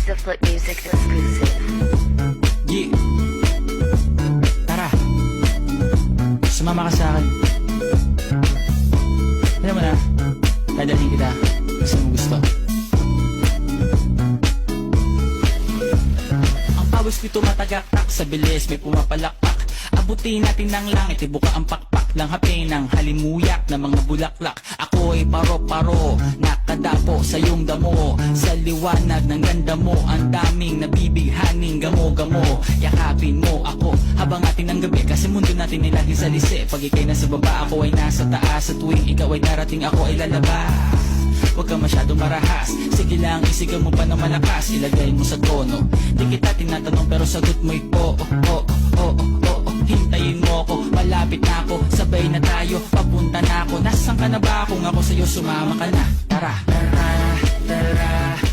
is a Flip Music exclusive. Yeah. Tara. Sumama ka sa akin. Alam mo na, dadalhin kita. Gusto mo gusto. Ang pawis nito matagaktak sa bilis, may pumapalakpak. Abutin natin ng langit, ibuka ang pakpak lang hapin ng halimuyak na mga bulaklak. Ako'y paro-paro, nakadapo sa iyong damo. Sa liwanag ng ganda mo, ang daming nabibighaning gamo-gamo. Yakapin mo ako habang atin ng gabi, kasi mundo natin ay laging salisi. Pag ikay nasa baba, ako ay nasa taas. At tuwing ikaw ay darating, ako ay lalabas. Huwag ka masyadong marahas, sige lang isigaw mo pa ng malakas. Ilagay mo sa tono, di kita tinatanong pero sagot mo'y oo, oo, oo, oo. Hintayin mo ako, malapit na ako, sabay na tayo, papunta na ako. Nasaan ka na ba? Kung ako sa'yo sumama ka na. Tara, tara, tara.